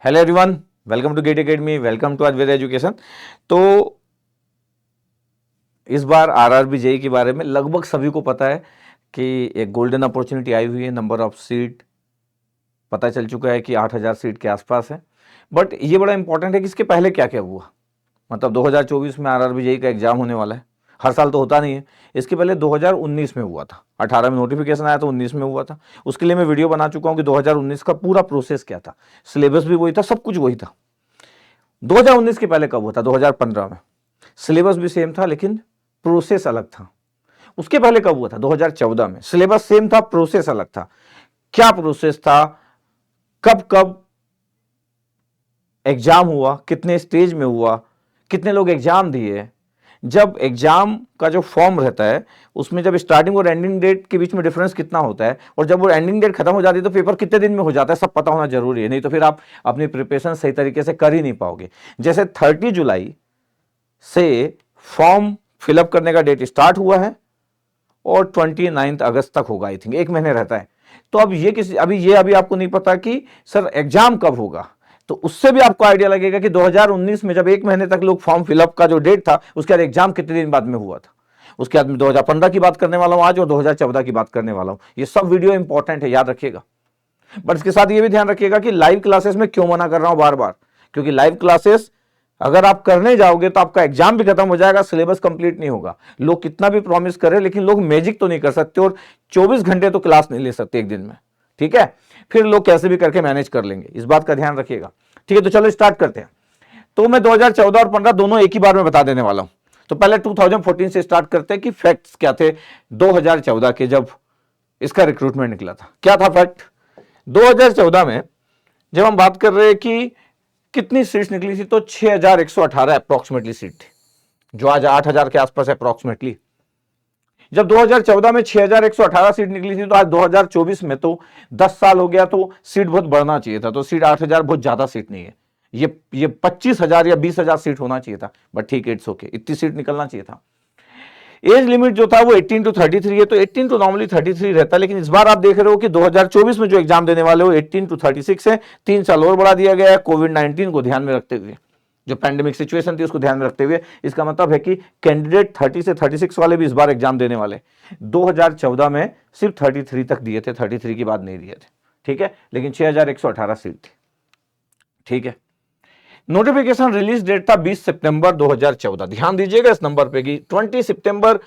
Hello everyone, welcome to GATE academy, welcome to Advait education. तो इस बार RRB JE के बारे में लगभग सभी को पता है कि एक गोल्डन अपॉर्चुनिटी आई हुई है। नंबर ऑफ सीट पता चल चुका है कि 8,000 सीट के आसपास है। बट ये बड़ा इंपॉर्टेंट है कि इसके पहले क्या क्या हुआ। मतलब 2024 में आरआरबी जेई का एग्जाम होने वाला है। हर साल तो होता नहीं है। इसके पहले 2019 में हुआ था, 18 में नोटिफिकेशन आया तो 19 में हुआ था। उसके लिए मैं वीडियो बना चुका हूँ कि 2019 का पूरा प्रोसेस क्या था, सिलेबस भी वही था, सब कुछ वही था। 2019 के पहले कब हुआ था? 2015 में। सिलेबस भी सेम था लेकिन प्रोसेस अलग था। उसके पहले कब हुआ था? 2014 में। सिलेबस सेम था, प्रोसेस अलग था। क्या प्रोसेस था, कब कब एग्जाम हुआ, कितने स्टेज में हुआ, कितने लोग एग्जाम दिए, जब एग्जाम का जो फॉर्म रहता है उसमें जब स्टार्टिंग और एंडिंग डेट के बीच में डिफरेंस कितना होता है, और जब वो एंडिंग डेट खत्म हो जाती है तो पेपर कितने दिन में हो जाता है, सब पता होना जरूरी है। नहीं तो फिर आप अपनी प्रिपरेशन सही तरीके से कर ही नहीं पाओगे। जैसे 30 जुलाई से फॉर्म फिलअप करने का डेट स्टार्ट हुआ है और 29 अगस्त तक होगा। आई थिंक 1 महीने रहता है। तो अब अभी आपको नहीं पता कि सर एग्जाम कब होगा, तो उससे भी आपको आइडिया लगेगा कि 2019 में जब 1 महीने तक लोग फॉर्म फिलअप का जो डेट था, उसके बाद एग्जाम कितने दिन बाद में हुआ था। उसके बाद में 2015 की बात करने वाला हूं आज, और 2014 की बात करने वाला हूं। ये सब वीडियो इंपॉर्टेंट है, याद रखिएगा। बट इसके साथ ये भी ध्यान रखिएगा कि लाइव क्लासेस में क्यों मना कर रहा हूं बार बार, क्योंकि लाइव क्लासेस अगर आप करने जाओगे तो आपका एग्जाम भी खत्म हो जाएगा, सिलेबस कंप्लीट नहीं होगा। लोग कितना भी प्रॉमिस करें लेकिन लोग मैजिक तो नहीं कर सकते, और 24 घंटे तो क्लास नहीं ले सकते एक दिन में। ठीक है, फिर लोग कैसे भी करके मैनेज कर लेंगे, इस बात का ध्यान रखिएगा। ठीक है, तो चलो स्टार्ट करते हैं। तो मैं 2014 और 15 दोनों एक ही बार में बता देने वाला हूं। तो पहले 2014 से स्टार्ट करते हैं कि फैक्ट्स क्या थे 2014 के, जब इसका रिक्रूटमेंट निकला था। क्या था फैक्ट 2014 में? जब हम बात कर रहे हैं कि कितनी सीट्स निकली थी, तो 6,118 अप्रोक्सीमेटली सीट थी, जो आज 8,000 के आसपास अप्रोक्सीमेटली। जब 2014 में 6,118 सीट निकली थी, तो आज 2024 में तो 10 साल हो गया, तो सीट बहुत बढ़ना चाहिए था। तो सीट 8,000 बहुत ज्यादा सीट नहीं है, ये 25,000 या 20,000 सीट होना चाहिए था। बट ठीक है, इट्स ओके, इतनी सीट निकलना चाहिए था। एज लिमिट जो था वो 18 to 33 है, तो 18 तो नॉर्मली 33 रहता है, लेकिन इस बार आप देख रहे हो कि 2024 में जो एग्जाम देने वाले हो 18 to 36 है। 3 साल और बढ़ा दिया गया है कोविड-19 को ध्यान में रखते हुए, जो पैंडेमिक सिचुएशन थी उसको ध्यान में रखते हुए। इसका मतलब है कि कैंडिडेट 30 से 36 वाले भी इस बार एग्जाम देने वाले। 2014 में सिर्फ 33 तक दिए थे, 33 के बाद नहीं दिए थे। ठीक है, लेकिन 6,118 सीट थी। ठीक है, नोटिफिकेशन रिलीज डेट था 20 सितंबर 2014। ध्यान दीजिएगा इस नंबर पे कि 20 सितंबर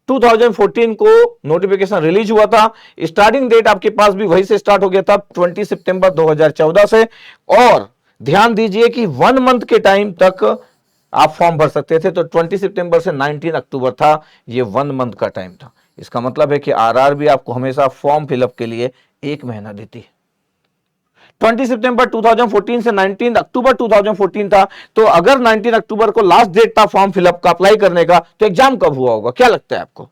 2014 को नोटिफिकेशन रिलीज हुआ था। स्टार्टिंग डेट आपके पास भी वही से स्टार्ट हो गया था, 20 सितंबर 2014 से। और ध्यान दीजिए कि 1 मंथ के टाइम तक आप फॉर्म भर सकते थे। तो 20 सितंबर से 19 अक्टूबर था, ये 1 मंथ का टाइम था। इसका मतलब है कि आरआरबी आपको हमेशा फॉर्म फिलअप के लिए 1 महीना देती है। 20 सितंबर 2014 से 19 अक्टूबर 2014 था। तो अगर 19 अक्टूबर को लास्ट डेट था फॉर्म फिलअप का, अप्लाई करने का, तो एग्जाम कब हुआ होगा? क्या लगता है आपको?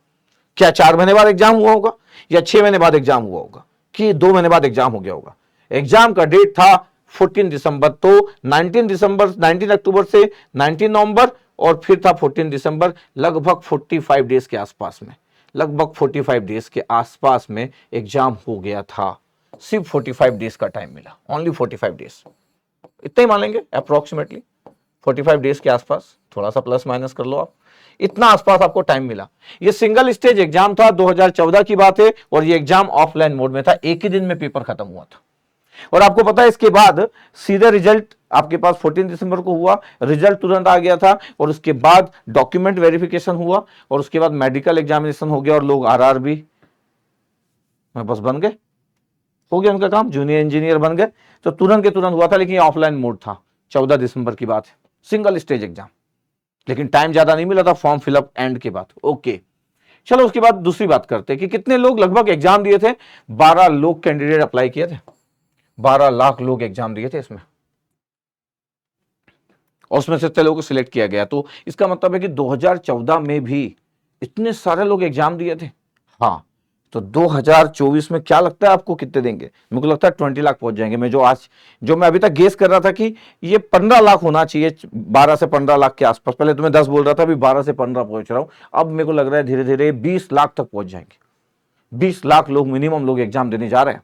क्या 4 महीने बाद एग्जाम हुआ होगा, या 6 महीने बाद एग्जाम हुआ होगा, कि 2 महीने बाद एग्जाम हो गया होगा? एग्जाम का डेट था 14 दिसंबर। तो 19 अक्टूबर से 19 नवंबर, और फिर था 14 दिसंबर। लगभग 45 डेज के आसपास में, लगभग 45 डेज के आसपास में एग्जाम हो गया था। सिर्फ 45 डेज का टाइम मिला, ओनली 45 डेज, इतना ही मान लेंगे अप्रोक्सीमेटली 45 डेज के आसपास। थोड़ा सा प्लस माइनस कर लो आप, इतना आसपास आपको टाइम मिला। ये सिंगल स्टेज एग्जाम था, 2014 की बात है, और ये एग्जाम ऑफलाइन मोड में था। एक ही दिन में पेपर खत्म हुआ था। और आपको पता है इसके बाद सीधे रिजल्ट आपके पास 14 दिसंबर को हुआ, रिजल्ट तुरंत आ गया था। और उसके बाद डॉक्यूमेंट वेरिफिकेशन हुआ, और उसके बाद मेडिकल एग्जामिनेशन हो गया, और लोग आरआरबी में बस बन गए, हो गया उनका काम, जूनियर इंजीनियर बन गए। तो तुरंत के तुरंत हुआ था, लेकिन ये ऑफलाइन मोड था। 14 दिसंबर की बात है, सिंगल स्टेज एग्जाम, लेकिन टाइम ज्यादा नहीं मिला था फॉर्म फिलअप एंड के बाद। ओके, चलो उसके बाद दूसरी बात करते हैं कि कितने लोग लगभग एग्जाम दिए थे। 12 लोग कैंडिडेट अप्लाई किए थे, 12 लाख लोग एग्जाम दिए थे इसमें, और उसमें से इतने लोगों को सिलेक्ट किया गया। तो इसका मतलब है कि 2014 में भी इतने सारे लोग एग्जाम दिए थे। हाँ, तो 2024 में क्या लगता है आपको कितने देंगे? मेरे को लगता है 20 लाख पहुंच जाएंगे। जो मैं अभी तक गेस कर रहा था कि ये 15 लाख होना चाहिए, 12 से 15 लाख के आसपास। पहले तो मैं 10 बोल रहा था, अभी 12 से 15 पहुंच रहा हूं। अब मेरे को लग रहा है धीरे धीरे 20 लाख तक पहुंच जाएंगे। 20 लाख लोग मिनिमम लोग एग्जाम देने जा रहे हैं।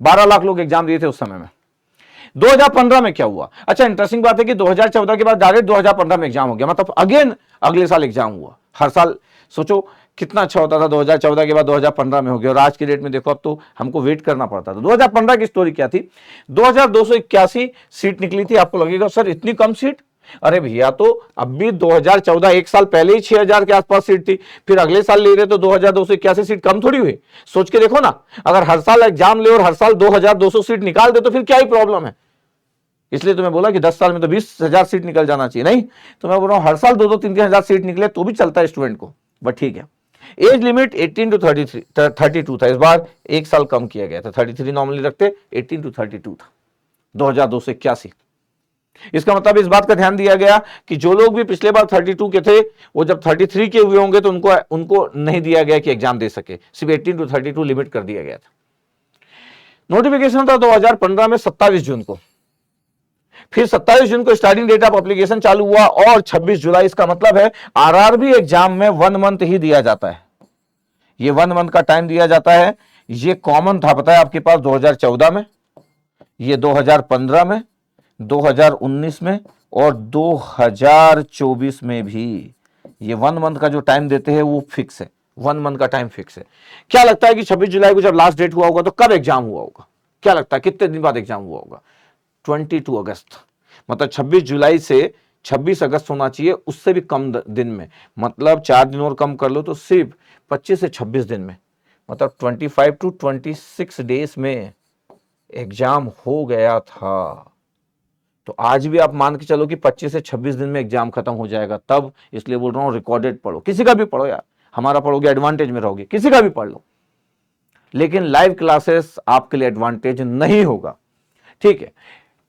12 लाख लोग एग्जाम दिए थे उस समय में। 2015 में क्या हुआ? अच्छा, इंटरेस्टिंग बात है कि 2014 के बाद डायरेक्ट 2015 में एग्जाम हो गया, मतलब अगेन अगले साल एग्जाम हुआ। हर साल सोचो कितना अच्छा होता था, 2014 के बाद 2015 में हो गया, और आज की डेट में देखो अब तो हमको वेट करना पड़ता था। 2015 की स्टोरी क्या थी? 2281 सीट निकली थी। आपको लगेगा सर इतनी कम सीट, अरे भैया तो अब भी 2014 एक साल पहले ही 6000 के आसपास सीट थी, फिर अगले साल ले रहे तो 2281 सीट कम थोड़ी हुई। सोच के देखो ना, अगर हर साल एग्जाम ले और हर साल 2200 सीट निकाल दे तो फिर क्या ही प्रॉब्लम है। इसलिए तो मैं बोला कि 10 साल में तो 20,000 सीट निकल जाना चाहिए, नहीं तो मैं बोल रहा हूं हर साल 2-2, 3-3 हजार सीट निकले तो भी चलता है स्टूडेंट को, बट ठीक है। एज लिमिट 18 टू 32 था, इस बार एक साल कम किया गया था। 33 नॉर्मली रखते, 18 टू 32 था 2281। इसका मतलब इस बात का ध्यान दिया गया कि जो लोग भी पिछले बार 32 के थे वो जब 33 के हुए होंगे तो उनको नहीं दिया गया कि एग्जाम दे सके, सिर्फ 18 टू 32 लिमिट कर दिया गया था। नोटिफिकेशन था 2015 में 27 जून को, फिर 27 जून को स्टार्टिंग डेट ऑफ एप्लीकेशन चालू हुआ और 26 जुलाई। इसका मतलब है आरआरबी एग्जाम में 1 मंथ ही दिया जाता है, ये 1 मंथ का टाइम दिया जाता है। ये कॉमन था, पता है आपके पास 2014 में, ये 2015 में, 2019 में और 2024 में भी ये 1 मंथ का जो टाइम देते हैं वो फिक्स है, 1 मंथ का टाइम फिक्स है। क्या लगता है कि 26 जुलाई को जब लास्ट डेट हुआ होगा तो कब एग्जाम हुआ होगा? क्या लगता है कितने दिन बाद एग्जाम हुआ होगा? 22 अगस्त, मतलब 26 जुलाई से 26 अगस्त होना चाहिए, उससे भी कम दिन में, मतलब 4 दिन और कम कर लो तो सिर्फ 25 से 26 दिन में, मतलब 25 टू 26 डेज में एग्जाम हो गया था। तो आज भी आप मान के चलो कि 25 से 26 दिन में एग्जाम खत्म हो जाएगा तब, इसलिए बोल रहा हूं रिकॉर्डेड पढ़ो, किसी का भी पढ़ो यार, हमारा पढ़ोगे एडवांटेज में रहोगे, किसी का भी पढ़ लो, लेकिन लाइव क्लासेस आपके लिए एडवांटेज नहीं होगा, ठीक है।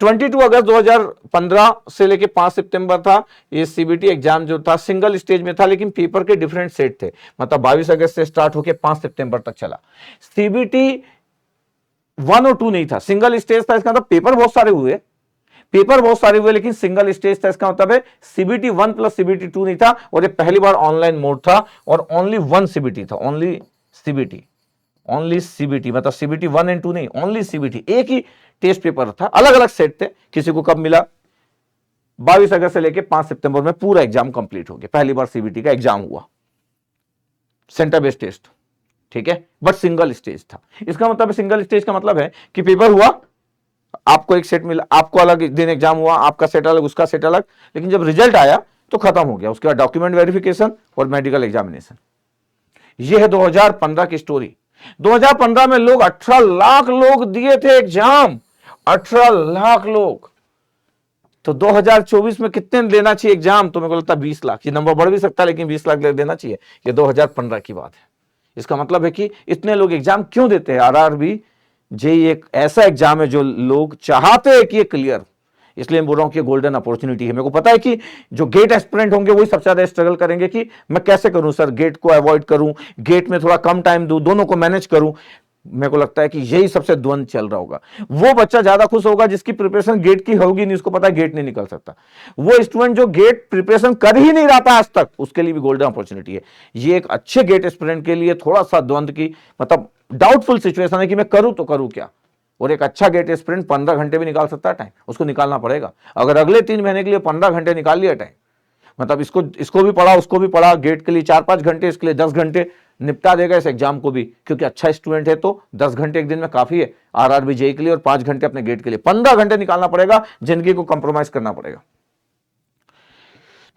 22 अगस्त 2015 से लेके 5 सितंबर था ये सीबीटी एग्जाम जो था, सिंगल स्टेज में था लेकिन पेपर के डिफरेंट सेट थे, मतलब 22 अगस्त से स्टार्ट होके 5 सितंबर तक चला। सीबीटी 1 और 2 नहीं था, सिंगल स्टेज था। इसका मतलब पेपर बहुत सारे हुए लेकिन सिंगल स्टेज था। इसका मतलब है सीबीटी 1 प्लस सीबीटी 2 नहीं था, और ये पहली बार ऑनलाइन मोड था और ओनली 1 सीबीटी था, ओनली सीबीटी, मतलब सीबीटी 1 एंड 2 नहीं, ओनली सीबीटी, एक ही टेस्ट पेपर था, अलग अलग सेट थे। किसी को कब मिला? 22 अगस्त से लेके 5 सितंबर में पूरा एग्जाम कंप्लीट हो गया, पहली बार सीबीटी का एग्जाम हुआ, सेंटर बेस्ड टेस्ट, ठीक है, बट सिंगल स्टेज था। इसका मतलब सिंगल स्टेज का मतलब है कि पेपर हुआ, आपको एक सेट मिला, आपको अलग दिन एग्जाम हुआ, आपका सेट अलग, उसका सेट अलग, लेकिन जब रिजल्ट आया तो खत्म हो गया। उसके बाद डॉक्यूमेंट वेरिफिकेशन और मेडिकल एग्जामिनेशन। यह है 2015 की स्टोरी। 2015 में लोग 18 लाख लोग दिए थे एग्जाम, 18 लाख लोग। तो 2024 में कितने देना चाहिए एग्जाम? तो मेरे को लगता है 20 लाख, ये नंबर बढ़ भी सकता है लेकिन 20 लाख देना चाहिए। ये 2015 की बात है। इसका मतलब है कि इतने लोग एग्जाम क्यों देते हैं? आरआरबी जेईई एक ऐसा एग्जाम है जो लोग चाहते हैं कि ये क्लियर, इसलिए मैं बोल रहा हूं कि गोल्डन अपॉर्चुनिटी है। मेरे को पता है कि जो गेट एस्पिरेंट होंगे वही सबसे ज्यादा स्ट्रगल करेंगे कि मैं कैसे करूं सर, गेट को अवॉइड करूं, गेट में थोड़ा कम टाइम दूं, दोनों को मैनेज करूं। मेरे को लगता है कि यही सबसे द्वंद चल रहा होगा। वो बच्चा ज्यादा खुश होगा जिसकी प्रिपरेशन गेट की होगी नहीं, उसको पता है गेट नहीं निकल सकता। वो स्टूडेंट जो गेट प्रिपरेशन कर ही नहीं रहा था आज तक, उसके लिए भी गोल्डन अपॉर्चुनिटी है। ये एक अच्छे गेट एस्पिरेंट के लिए थोड़ा सा द्वंद की, मतलब डाउटफुल सिचुएशन है कि मैं करूं तो करूं क्या। और एक अच्छा गेट एस्पिरेंट 15 घंटे भी निकाल सकता है टाइम, उसको निकालना पड़ेगा। अगर अगले 3 महीने के लिए 15 घंटे निकाल लिया टाइम, मतलब इसको भी पढ़ा, उसको भी पढ़ा, गेट के लिए 4-5 घंटे, इसके लिए 10 घंटे, निपटा देगा इस एग्जाम को भी, क्योंकि अच्छा स्टूडेंट है तो 10 घंटे एक दिन में काफी है आरआरबी जेईई के लिए, और 5 घंटे अपने गेट के लिए। 15 घंटे निकालना पड़ेगा, जिंदगी को कंप्रोमाइज करना पड़ेगा।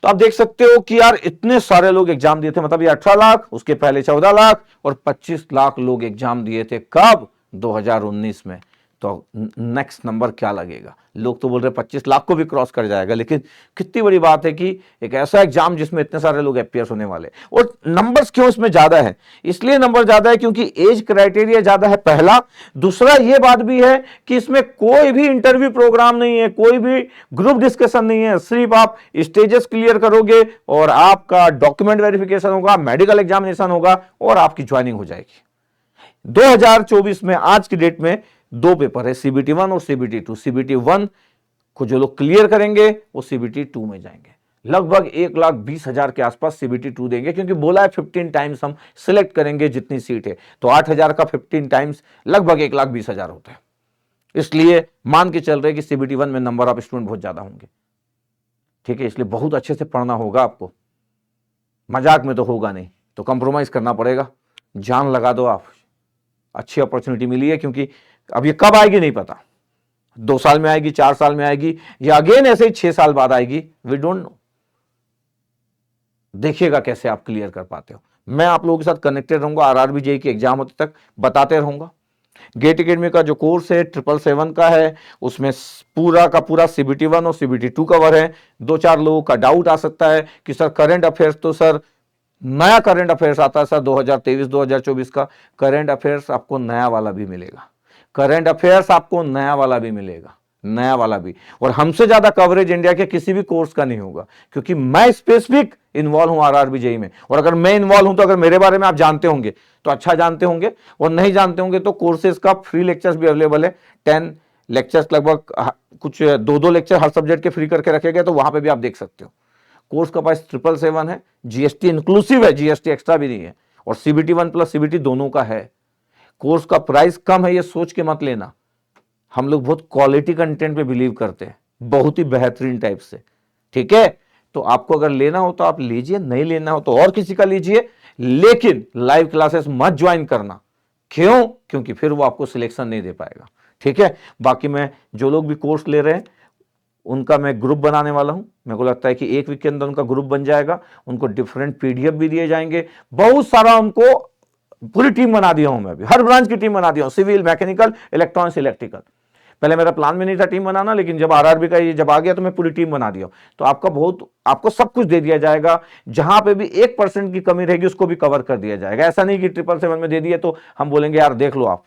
तो आप देख सकते हो कि यार इतने सारे लोग एग्जाम दिए थे, मतलब ये 18 लाख, उसके पहले 14 लाख और 25 लाख लोग एग्जाम दिए थे। कब? 2019 में। तो नेक्स्ट नंबर क्या लगेगा? लोग तो बोल रहे 25 लाख को भी क्रॉस कर जाएगा, लेकिन कितनी बड़ी बात है कि एक ऐसा एग्जाम जिसमें इतने सारे लोग अपीयर होने वाले। और नंबर्स क्यों इसमें ज्यादा है? इसलिए नंबर ज्यादा है क्योंकि एज क्राइटेरिया ज्यादा है, पहला। दूसरा ये बात भी है कि इसमें कोई भी इंटरव्यू प्रोग्राम नहीं है, कोई भी ग्रुप डिस्कशन नहीं है, सिर्फ आप स्टेजेस क्लियर करोगे और आपका डॉक्यूमेंट वेरिफिकेशन होगा, मेडिकल एग्जामिनेशन होगा और आपकी ज्वाइनिंग हो जाएगी। 2024 में आज की डेट में 2 पेपर है, सीबीटी 1 और सीबीटी 2। सीबीटी 1 को जो लोग क्लियर करेंगे वो सीबीटी 2 में जाएंगे। लगभग 1,20,000 के आसपास सीबीटी 2 देंगे, क्योंकि बोला है 15 टाइम्स हम सिलेक्ट करेंगे जितनी सीट है, तो 8,000 का 15 टाइम्स लगभग 1,20,000 होता है। इसलिए मान के चल रहे कि CBT 1 में नंबर ऑफ स्टूडेंट बहुत ज्यादा होंगे, ठीक है। इसलिए बहुत अच्छे से पढ़ना होगा आपको, मजाक में तो होगा नहीं, तो कंप्रोमाइज करना पड़ेगा, जान लगा दो आप। अच्छी अपॉर्चुनिटी मिली है, क्योंकि अब ये कब आएगी नहीं पता, 2 साल में आएगी, 4 साल में आएगी, या अगेन ऐसे ही 6 साल बाद आएगी, वी डोंट नो। देखिएगा कैसे आप क्लियर कर पाते हो। मैं आप लोगों के साथ कनेक्टेड रहूंगा, RRBI जेईई की एग्जाम होते तक बताते रहूंगा। गेट एकेडमी का जो कोर्स है 777 का है, उसमें पूरा का पूरा CBT 1 और CBT 2 कवर है। 2-4 लोगों का डाउट आ सकता है कि सर करंट अफेयर्स, तो सर नया करंट अफेयर्स आता है सर 2023-2024 का। करंट अफेयर्स आपको नया वाला भी मिलेगा, करंट अफेयर्स आपको नया वाला भी मिलेगा, नया वाला भी। और हमसे ज्यादा कवरेज इंडिया के किसी भी कोर्स का नहीं होगा, क्योंकि मैं स्पेसिफिक इन्वॉल्व हूं RRBI जेईई में। और अगर मैं इन्वॉल्व हूं तो अगर मेरे बारे में आप जानते होंगे तो अच्छा जानते होंगे, और नहीं जानते होंगे तो कोर्सेज का फ्री लेक्चर्स भी अवेलेबल है। 10 लेक्चर्स लगभग, कुछ 2-2 लेक्चर हर सब्जेक्ट के फ्री करके रखे गए, तो वहां पे भी आप देख सकते हो। कोर्स का प्राइस 777 है, GST इंक्लूसिव है, GST एक्स्ट्रा भी नहीं है, और CBT 1 प्लस CBT दोनों का है। कोर्स का प्राइस कम है ये सोच के मत लेना, हम लोग बहुत क्वालिटी कंटेंट पे बिलीव करते हैं, बहुत ही बेहतरीन टाइप से, ठीक है। तो आपको अगर लेना हो तो आप लीजिए, नहीं लेना हो तो और किसी का लीजिए, लेकिन लाइव क्लासेस मत ज्वाइन करना। क्यों? क्योंकि फिर वो आपको सिलेक्शन नहीं दे पाएगा, ठीक है। बाकी मैं जो लोग भी कोर्स ले रहे हैं उनका मैं ग्रुप बनाने वाला हूं, मेरे को लगता है कि 1 वीक के अंदर उनका ग्रुप बन जाएगा। उनको डिफरेंट PDF भी दिए जाएंगे, बहुत सारा उनको पूरी टीम बना दिया हूं मैं अभी, हर ब्रांच की टीम बना दिया हूं, सिविल, मैकेनिकल, इलेक्ट्रॉनिक्स, इलेक्ट्रिकल। पहले मेरा प्लान में नहीं था टीम बनाना, लेकिन जब RRBI का ये जब आ गया तो मैं पूरी टीम बना दिया। तो आपको सब कुछ दे दिया जाएगा, जहां पे भी 1% की कमी रहेगी उसको भी कवर कर दिया जाएगा। ऐसा नहीं कि 777 में दे दिए तो हम बोलेंगे यार देख लो आप,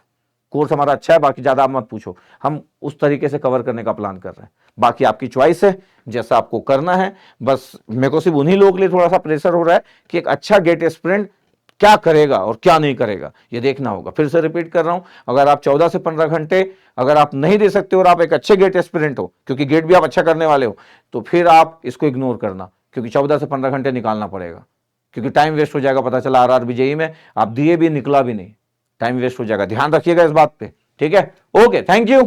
कोर्स हमारा अच्छा है, बाकी ज्यादा आप मत पूछो। हम उस तरीके से कवर करने का प्लान कर रहे हैं। बाकी आपकी चॉइस है, जैसा आपको करना है। बस मेरे को सिर्फ उन्हीं लोगों के लिए थोड़ा सा प्रेशर हो रहा है कि एक अच्छा गेट एस्पिरेंट क्या करेगा और क्या नहीं करेगा, ये देखना होगा। फिर से रिपीट कर रहा हूं, अगर आप 14 से 15 घंटे अगर आप नहीं दे सकते और आप एक अच्छे गेट एस्पिरेंट हो, क्योंकि गेट भी आप अच्छा करने वाले हो, तो फिर आप इसको इग्नोर करना, क्योंकि 14 से 15 घंटे निकालना पड़ेगा, क्योंकि टाइम वेस्ट हो जाएगा। पता चला RRBI जेईई में आप दिए भी, निकला भी नहीं, टाइम वेस्ट हो जाएगा। ध्यान रखिएगा इस बात पे, ठीक है। Okay, thank you.